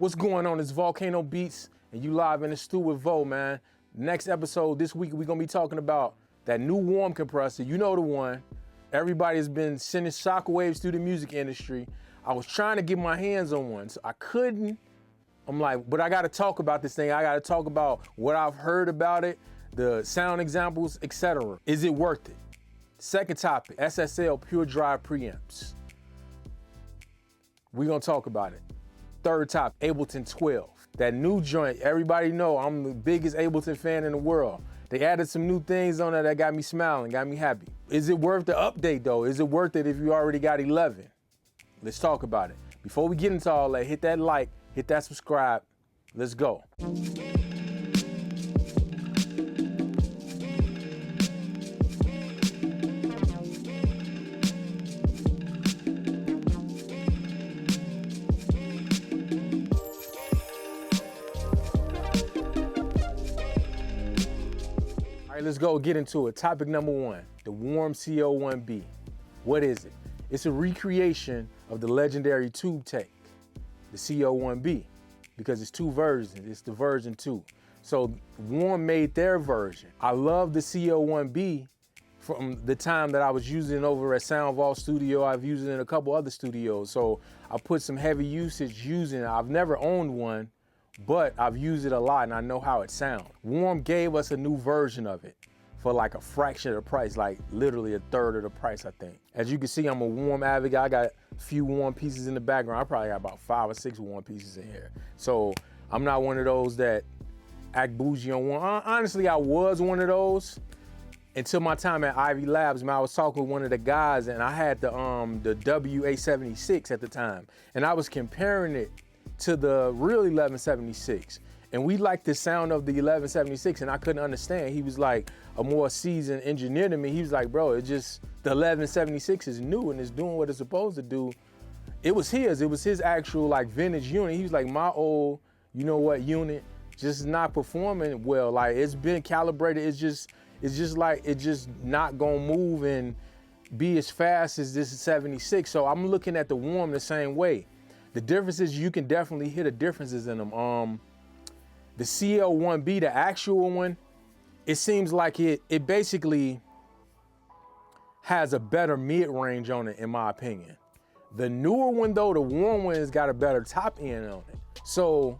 What's going on? It's Volcano Beats, and you live in the stew with Vo, man. Next episode this week, we're gonna be talking about that new warm compressor. You know the one. Everybody's been sending shockwaves through the music industry. I was trying to get my hands on one, so I couldn't. I'm like, but I gotta talk about this thing. I gotta talk about what I've heard about it, the sound examples, etc. Is it worth it? Second topic, SSL Pure Drive preamps. We're gonna talk about it. Third topic, Ableton 12. That new joint, everybody know I'm the biggest Ableton fan in the world. They added some new things on there that got me smiling, got me happy. Is it worth the update though? Is it worth it if you already got 11? Let's talk about it. Before we get into all that, hit that like, hit that subscribe. Let's go. Let's go get into it. Topic number one, the Warm CO-1B. What is it? It's a recreation of the legendary tube take, the CO-1B, because it's two versions. It's the version 2. So Warm made their version. I love the CO-1B from the time that I was using it over at Sound Vault Studio. I've used it in a couple other studios. So I put some heavy usage using it. I've never owned one, but I've used it a lot and I know how it sounds. Warm gave us a new version of it for like a fraction of the price, like literally a third of the price, I think. As you can see, I'm a Warm avid guy. I got a few Warm pieces in the background. I probably got about 5 or 6 Warm pieces in here. So I'm not one of those that act bougie on one. Honestly, I was one of those until my time at Ivy Labs. Man, I was talking with one of the guys and I had the WA-76 at the time. And I was comparing it to the real 1176. And we liked the sound of the 1176 and I couldn't understand. He was like a more seasoned engineer than me. He was like, bro, it just, the 1176 is new and it's doing what it's supposed to do. It was his actual like vintage unit. He was like, my old, you know what, unit just not performing well. Like it's been calibrated. It's just like, it's just not gonna move and be as fast as this 76. So I'm looking at the Warm the same way. The difference is you can definitely hear the differences in them. The CO-1B, the actual one, it seems like it basically has a better mid-range on it, in my opinion. The newer one though, the Warm one, has got a better top end on it. So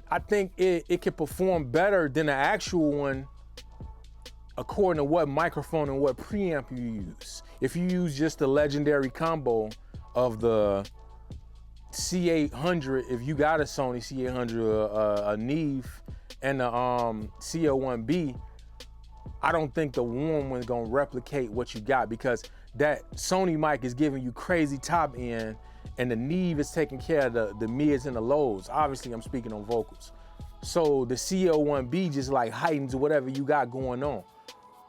I think it can perform better than the actual one according to what microphone and what preamp you use. If you use just the legendary combo of the C800, if you got a Sony C800, a Neve, and the CO-1B, I don't think the Warm one's gonna replicate what you got because that Sony mic is giving you crazy top end and the Neve is taking care of the mids and the lows. Obviously, I'm speaking on vocals. So the CO-1B just like heightens whatever you got going on.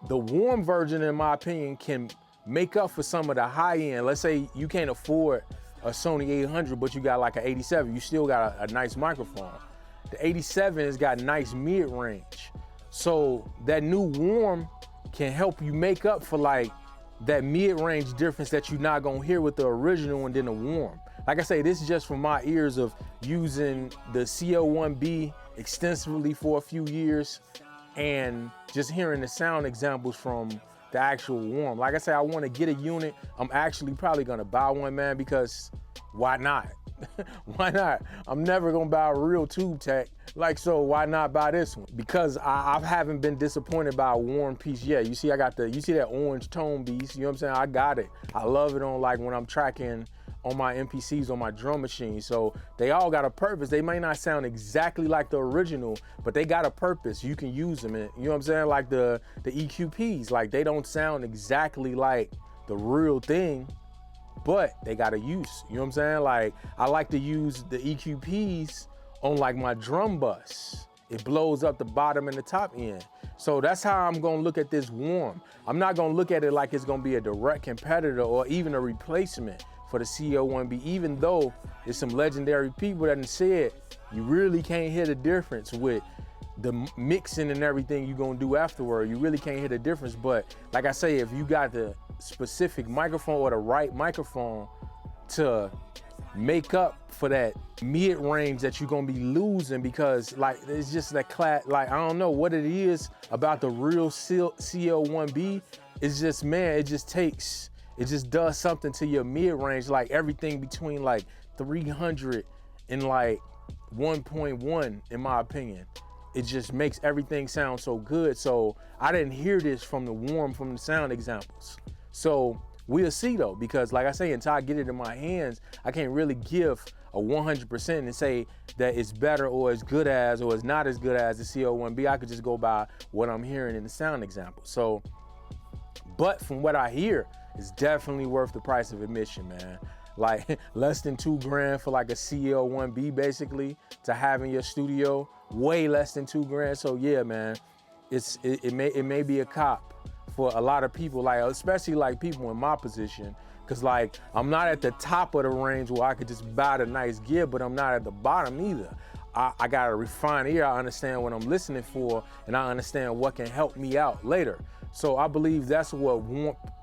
The Warm version, in my opinion, can make up for some of the high end. Let's say you can't afford a Sony 800, but you got like an 87, you still got a nice microphone. The 87 has got nice mid-range. So that new Warm can help you make up for like that mid-range difference that you're not gonna hear with the original and then the Warm. Like I say, this is just from my ears of using the CO-1B extensively for a few years and just hearing the sound examples from the actual Warm. Like I say, I want to get a unit. I'm actually probably gonna buy one, man, because why not? Why not? I'm never gonna buy a real tube tech. Like, so why not buy this one? Because I haven't been disappointed by a Warm piece yet. You see, you see that orange tone beast, you know what I'm saying? I got it. I love it on like when I'm tracking on my MPCs, on my drum machine. So they all got a purpose. They may not sound exactly like the original, but they got a purpose. You can use them. And, you know what I'm saying? Like the EQPs, like they don't sound exactly like the real thing, but they got a use. You know what I'm saying? Like I like to use the EQPs on like my drum bus. It blows up the bottom and the top end. So that's how I'm gonna look at this Warm. I'm not gonna look at it like it's gonna be a direct competitor or even a replacement for the CO-1B, even though there's some legendary people that said you really can't hear the difference with the mixing and everything you're gonna do afterward. You really can't hear the difference. But like I say, if you got the specific microphone or the right microphone to make up for that mid-range that you're gonna be losing, because like it's just that like I don't know what it is about the real CL1B. It's just, man, it just does something to your mid-range, like everything between like 300 and like 1.1, in my opinion. It just makes everything sound so good. So I didn't hear this from the sound examples. So we'll see though, because like I say, until I get it in my hands, I can't really give a 100% and say that it's better or as good as or it's not as good as the CL1B. I could just go by what I'm hearing in the sound example. So, but from what I hear, it's definitely worth the price of admission, man. Like less than $2,000 for like a CL1B, basically, to have in your studio. Way less than $2,000. So yeah, man, it may be a cop for a lot of people, like especially like people in my position, because like I'm not at the top of the range where I could just buy the nice gear, but I'm not at the bottom either. I got a refined ear. I understand what I'm listening for, and I understand what can help me out later. So I believe that's what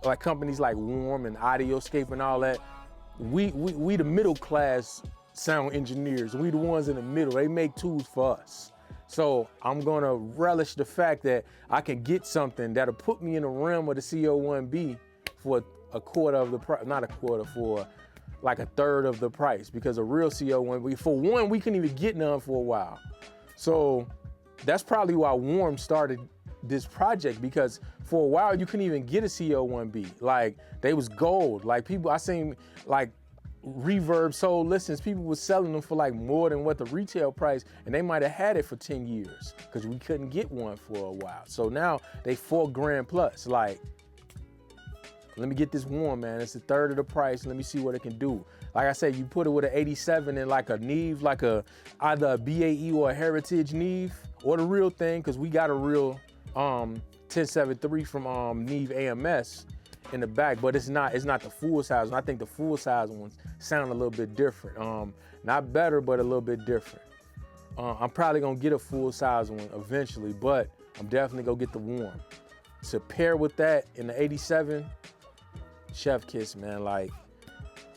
like companies like Warm and Audioscape and all that, we the middle class sound engineers. We the ones in the middle. They make tools for us. So I'm gonna relish the fact that I can get something that'll put me in the realm of the CL1B for a quarter of the price, not a quarter, for like a third of the price, because a real CL1B, for one, we couldn't even get none for a while. So that's probably why Warm started this project, because for a while you couldn't even get a CL1B. Like they was gold. Like people, I seen like Reverb sold listens, people were selling them for like more than what the retail price, and they might have had it for 10 years because we couldn't get one for a while. So now they $4,000 plus. Like, let me get this Warm, man. It's a third of the price. Let me see what it can do. Like I said, you put it with an 87 and like a Neve, like either a BAE or a Heritage Neve, or the real thing, because we got a real 1073 from Neve AMS in the back, but it's not the full size. And I think the full size ones sound a little bit different. Not better, but a little bit different. I'm probably gonna get a full size one eventually, but I'm definitely gonna get the Warm. To pair with that in the 87, chef kiss, man. Like,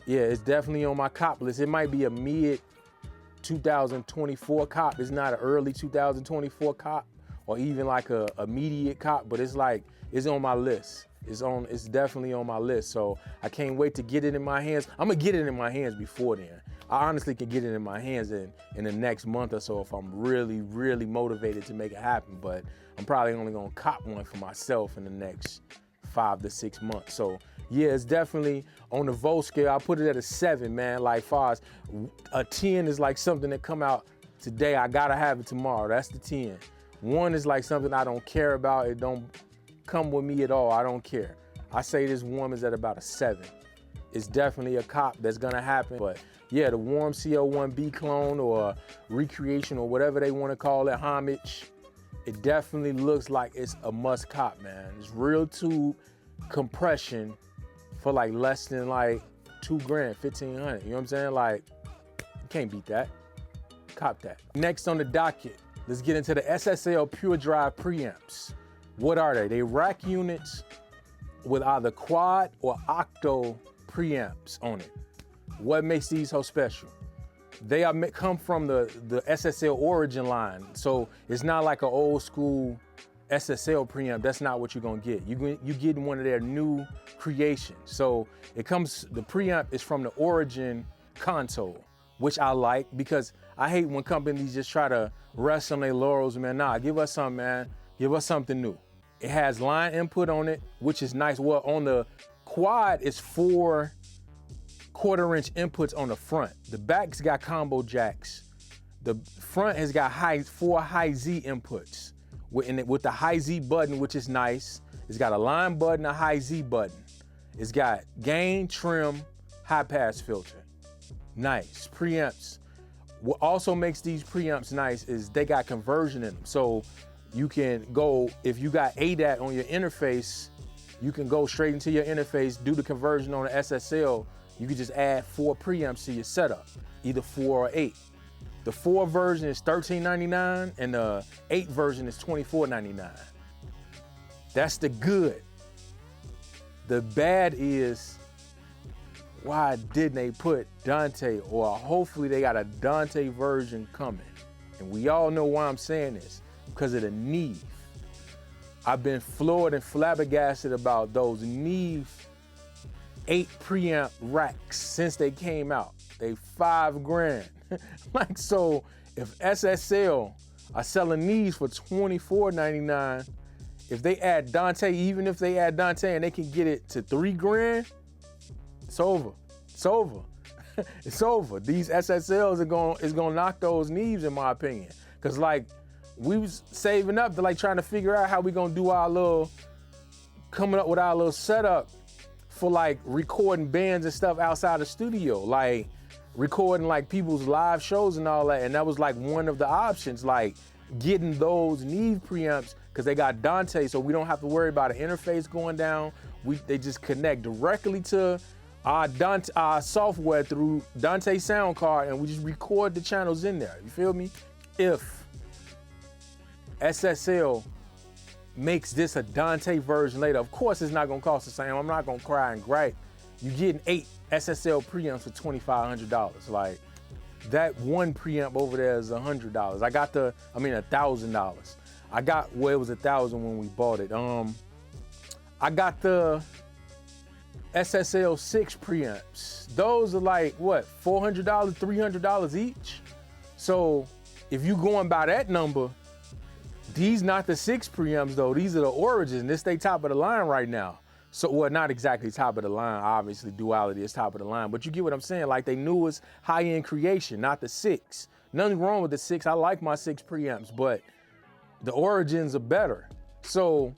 yeah, it's definitely on my cop list. It might be a mid 2024 cop. It's not an early 2024 cop or even like a immediate cop, but it's like, it's on my list. It's definitely on my list. So I can't wait to get it in my hands. I'm gonna get it in my hands before then. I honestly can get it in my hands in the next month or so if I'm really, really motivated to make it happen. But I'm probably only gonna cop one for myself in the next 5 to 6 months. So yeah, it's definitely on the Volt scale. I put it at a 7, man. Like far as a 10 is like something that come out today. I gotta have it tomorrow. That's the 10. 1 is like something I don't care about. It don't come with me at all. I don't care. I say this Warm is at about a 7. It's definitely a cop that's gonna happen. But yeah, the Warm CL1B clone or recreation or whatever they want to call it, homage, it definitely looks like it's a must cop, man. It's real tube compression for like less than like $2,000, $1,500. You know what I'm saying? Like, you can't beat that. Cop that. Next on the docket, let's get into the SSL Pure Drive preamps. What are they? They rack units with either quad or octo preamps on it. What makes these so special? They come from the SSL Origin line. So it's not like an old school SSL preamp. That's not what you're gonna get. You getting one of their new creations. So the preamp is from the Origin console, which I like, because I hate when companies just try to rest on their laurels, man. Nah, give us something, man. Give us something new. It has line input on it, which is nice. Well, on the quad, it's 4 1/4-inch inputs on the front. The back's got combo jacks. The front has got 4 high Z inputs with the high Z button, which is nice. It's got a line button, a high Z button. It's got gain, trim, high pass filter. Nice preamps. What also makes these preamps nice is they got conversion in them. So you can go, if you got ADAT on your interface, you can go straight into your interface, do the conversion on the SSL. You can just add 4 preamps to your setup, either 4 or 8. The 4 version is $13.99 and the 8 version is $24.99. That's the good. The bad is why didn't they put Dante, or hopefully they got a Dante version coming. And we all know why I'm saying this, because of the Neve. I've been floored and flabbergasted about those Neve 8 preamp racks since they came out. They $5,000. Like, so if SSL are selling these for $24.99, if they add Dante, even if they add Dante and they can get it to $3,000, it's over. It's over. It's over. These SSLs is gonna knock those Neves, in my opinion. Cause like, we was saving up to like trying to figure out how we gonna do our little, coming up with our little setup for like recording bands and stuff outside the studio, like recording like people's live shows and all that. And that was like one of the options, like getting those Neve preamps, cause they got Dante, so we don't have to worry about an interface going down. They just connect directly to our software through Dante sound card, and we just record the channels in there. You feel me? If SSL makes this a Dante version later, of course it's not gonna cost the same. I'm not gonna cry and gripe. You're getting 8 SSL preamps for $2,500. Like, that one preamp over there is $100. $1,000. I got, well, it was $1,000 when we bought it. I got the SSL 6 preamps. Those are like, what, $400, $300 each? So if you going by that number, these not the 6 preamps though, these are the Origins. This they top of the line right now. So, well, not exactly top of the line, obviously Duality is top of the line, but you get what I'm saying, like they newest high-end creation, not the 6. Nothing wrong with the 6, I like my 6 preamps, but the Origins are better. So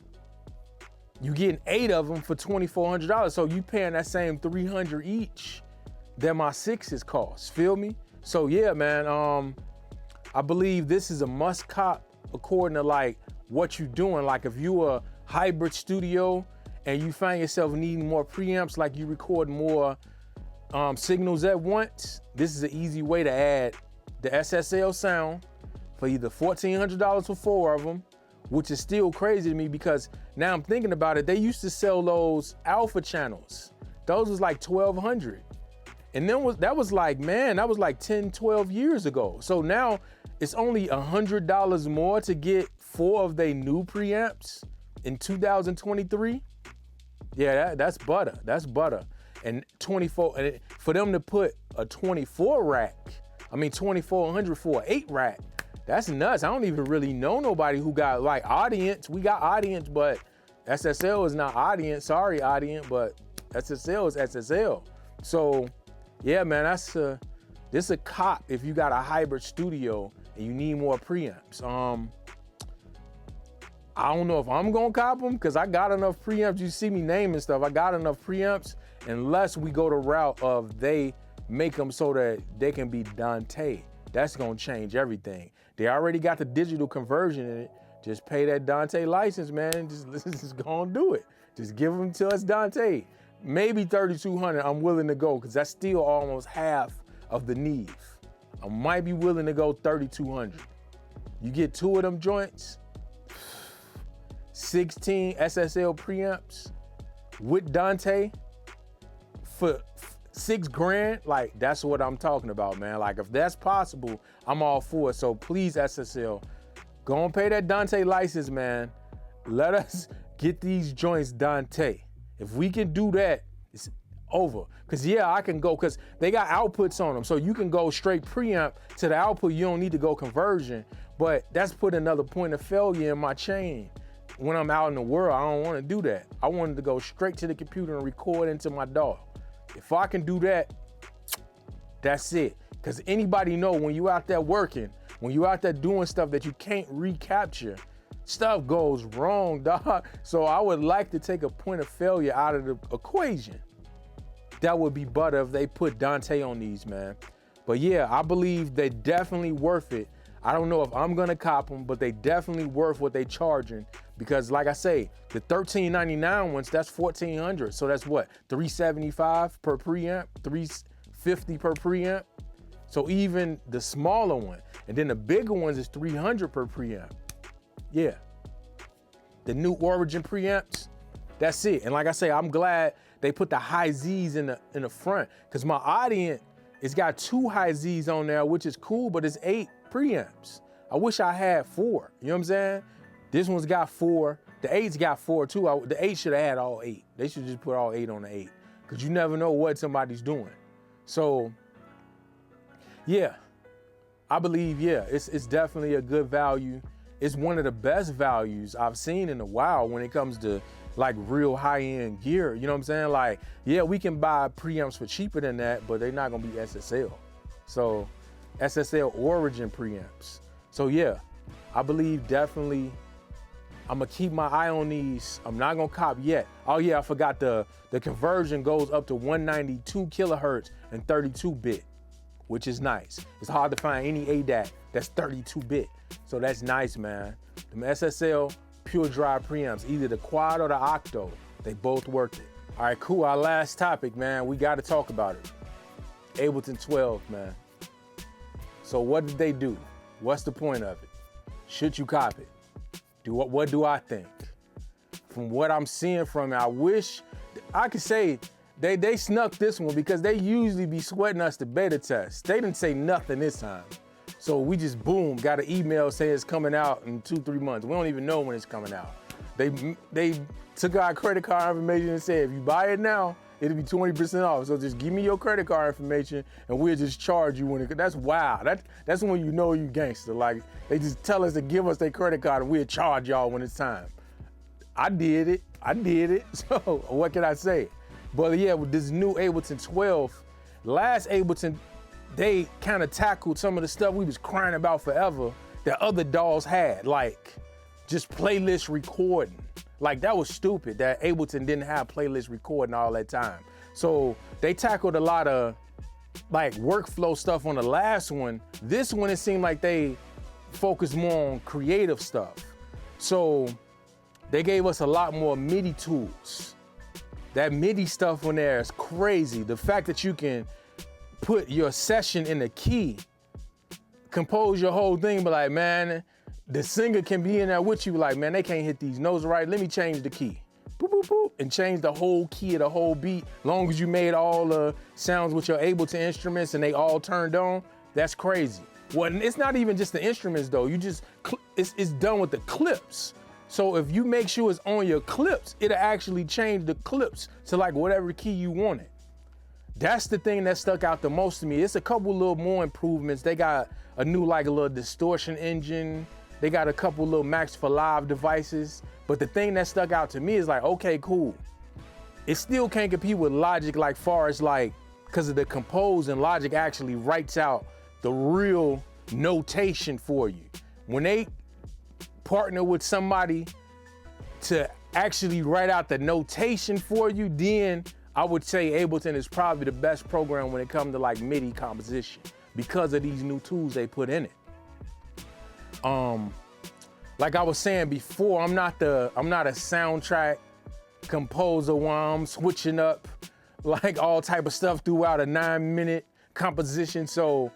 you getting 8 of them for $2,400, so you paying that same $300 each that my 6s cost, feel me? So yeah, man, I believe this is a must cop according to like what you doing. Like if you a hybrid studio and you find yourself needing more preamps, like you record more signals at once, this is an easy way to add the SSL sound for either $1,400 for 4 of them, which is still crazy to me because now I'm thinking about it, they used to sell those alpha channels. Those was like $1,200. And then that was like 10, 12 years ago. So now it's only $100 more to get 4 of their new preamps in 2023. Yeah, that's butter. That's butter. And 24, and for them to put a 24 rack, $2,400 for an 8 rack, that's nuts. I don't even really know nobody who got like Audience. We got Audience, but SSL is not Audience. Sorry, Audience, but SSL is SSL. So yeah, man, this a cop if you got a hybrid studio and you need more preamps. I don't know if I'm gonna cop them because I got enough preamps. You see me naming stuff. I got enough preamps unless we go the route of they make them so that they can be Dante. That's gonna change everything. They already got the digital conversion in it. Just pay that Dante license, man. Just gonna do it. Just give them to us Dante. Maybe $3,200, I'm willing to go because that's still almost half of the Neve. I might be willing to go $3,200. You get 2 of them joints, 16 SSL preamps with Dante for $6,000. Like, that's what I'm talking about, man. Like, if that's possible, I'm all for it. So please, SSL, go and pay that Dante license, man. Let us get these joints Dante. If we can do that, it's over. Cause yeah, I can go, cause they got outputs on them. So you can go straight preamp to the output. You don't need to go conversion, but that's put another point of failure in my chain. When I'm out in the world, I don't wanna do that. I wanted to go straight to the computer and record into my DAW. If I can do that, that's it. Cause anybody know when you out there working, when you out there doing stuff that you can't recapture, stuff goes wrong, dog. So I would like to take a point of failure out of the equation. That would be butter if they put Dante on these, man. But yeah, I believe they're definitely worth it. I don't know if I'm gonna cop them, but they definitely worth what they charging. Because like I say, the $13.99 ones, that's $1,400. So that's what, $375 per preamp, $350 per preamp. So even the smaller one, and then the bigger ones is $300 per preamp. Yeah, the new Origin preamps, that's it. And like I say, I'm glad they put the high Z's in the front. Cause my Audient, it's got 2 high Z's on there, which is cool, but it's 8 preamps. I wish I had 4, you know what I'm saying? This one's got 4, the 8's got 4 too. The 8 should have had all 8. They should just put all 8 on the 8, cause you never know what somebody's doing. So, yeah, I believe, yeah, it's definitely a good value. It's one of the best values I've seen in a while when it comes to like real high-end gear, you know what I'm saying? Like, yeah, we can buy preamps for cheaper than that, but they're not gonna be SSL. So, SSL Origin preamps. So yeah, I believe definitely I'm gonna keep my eye on these. I'm not gonna cop yet. Oh yeah, I forgot the conversion goes up to 192 kilohertz and 32-bit, which is nice. It's hard to find any ADAT that's 32-bit. So that's nice, man. Them SSL Pure Drive preamps, either the quad or the octo, they both worth it. All right, cool, our last topic, man. We gotta talk about it. Ableton 12, man. So what did they do? What's the point of it? Should you cop it? What do I think? From what I'm seeing from it, I wish I could say they snuck this one because they usually be sweating us to beta test. They didn't say nothing this time. So we just, boom, got an email saying it's coming out in 2-3 months. We don't even know when it's coming out. They took our credit card information and said, if you buy it now, it'll be 20% off. So just give me your credit card information and we'll just charge you when it, that's wild. That's when you know you gangster. Like, they just tell us to give us their credit card and we'll charge y'all when it's time. I did it. So what can I say? But yeah, with this new Ableton 12, last Ableton, they kind of tackled some of the stuff we was crying about forever that other DAWs had, like just playlist recording. Like, that was stupid that Ableton didn't have playlist recording all that time. So they tackled a lot of like workflow stuff on the last one. This one, it seemed like they focused more on creative stuff. So they gave us a lot more MIDI tools. That MIDI stuff on there is crazy. The fact that you can put your session in the key, compose your whole thing, but like, man, the singer can be in there with you, like, man, they can't hit these notes right. Let me change the key. Boop, boop, boop, and change the whole key of the whole beat. Long as you made all the sounds with your Ableton instruments and they all turned on, that's crazy. Well, it's not even just the instruments though. You just, it's done with the clips. So if you make sure it's on your clips, it'll actually change the clips to like whatever key you want it. That's the thing that stuck out the most to me. It's a couple little more improvements. They got a new like a little distortion engine. They got a couple little Max for Live devices. But the thing that stuck out to me is like, okay, cool. It still can't compete with Logic like far as like, because of the compose, and Logic actually writes out the real notation for you. When they partner with somebody to actually write out the notation for you, then I would say Ableton is probably the best program when it comes to like MIDI composition because of these new tools they put in it. Like I was saying before, I'm not a soundtrack composer while I'm switching up like all type of stuff throughout a 9-minute composition. So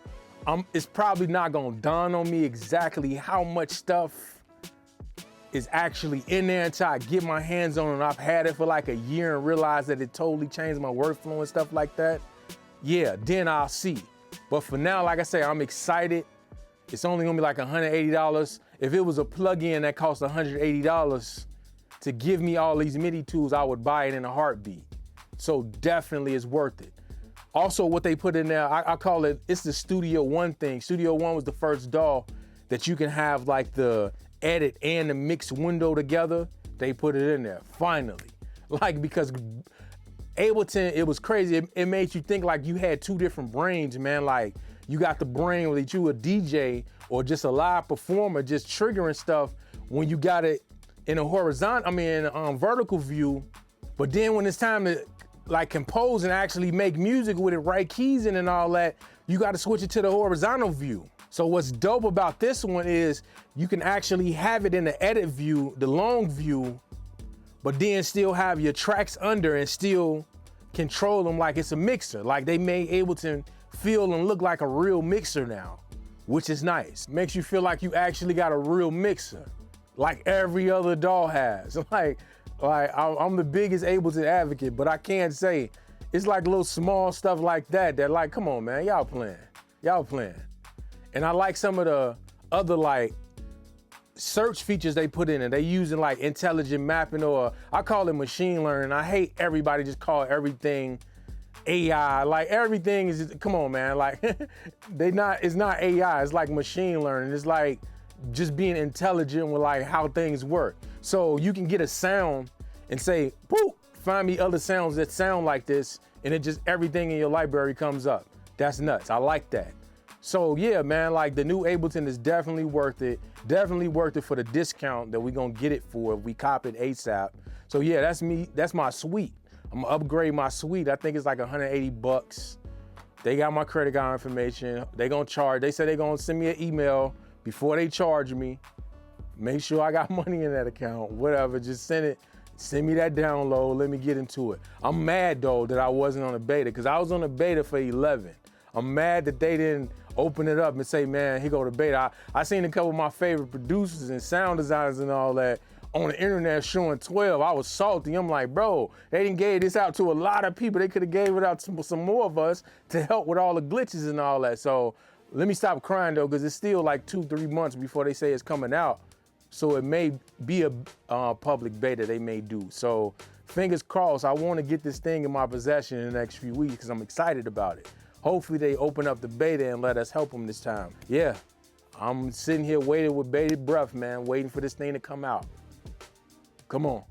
it's probably not gonna dawn on me exactly how much stuff is actually in there until I get my hands on it. I've had it for like a year and realized that it totally changed my workflow and stuff like that. Yeah, then I'll see. But for now, like I say, I'm excited. It's only gonna be like $180. If it was a plugin that cost $180 to give me all these MIDI tools, I would buy it in a heartbeat. So definitely it's worth it. Also, what they put in there, I call it, it's the Studio One thing. Studio One was the first DAW that you can have like the edit and the mix window together. They put it in there, finally. Like, because Ableton, it was crazy. It made you think like you had two different brains, man. Like, you got the brain where you a DJ or just a live performer just triggering stuff when you got it in a horizontal, vertical view. But then when it's time to like compose and actually make music with it, write keys in and all that, you got to switch it to the horizontal view. So what's dope about this one is you can actually have it in the edit view, the long view, but then still have your tracks under and still control them like it's a mixer. Like, they made Ableton feel and look like a real mixer now, which is nice. Makes you feel like you actually got a real mixer, like every other DAW has. Like, Like, I'm the biggest Ableton advocate, but I can't say. It's like little small stuff like that like, come on, man, y'all playing. And I like some of the other like search features they put in and they using like intelligent mapping, or I call it machine learning. I hate everybody just call everything AI. Like everything is just, come on, man. Like it's not AI, it's like machine learning. It's like just being intelligent with like how things work. So you can get a sound and say, "Whoop, find me other sounds that sound like this," and it just everything in your library comes up. That's nuts. I like that. So yeah, man, like the new Ableton is definitely worth it. Definitely worth it for the discount that we're gonna get it for if we cop it ASAP. So yeah, that's me. That's my suite. I'm gonna upgrade my suite. I think it's like $180. They got my credit card information. They gonna charge. They said they gonna send me an email before they charge me. Make sure I got money in that account. Whatever, just send it. Send me that download. Let me get into it. I'm mad though that I wasn't on a beta, because I was on a beta for 11. I'm mad that they didn't open it up and say, man, here go the beta. I seen a couple of my favorite producers and sound designers and all that on the internet showing 12. I was salty. I'm like, bro, they didn't gave this out to a lot of people. They could have gave it out to some more of us to help with all the glitches and all that. So let me stop crying though, because it's still like 2-3 months before they say it's coming out. So it may be a public beta they may do. So fingers crossed. I want to get this thing in my possession in the next few weeks because I'm excited about it. Hopefully they open up the beta and let us help them this time. Yeah, I'm sitting here waiting with bated breath, man, waiting for this thing to come out. Come on.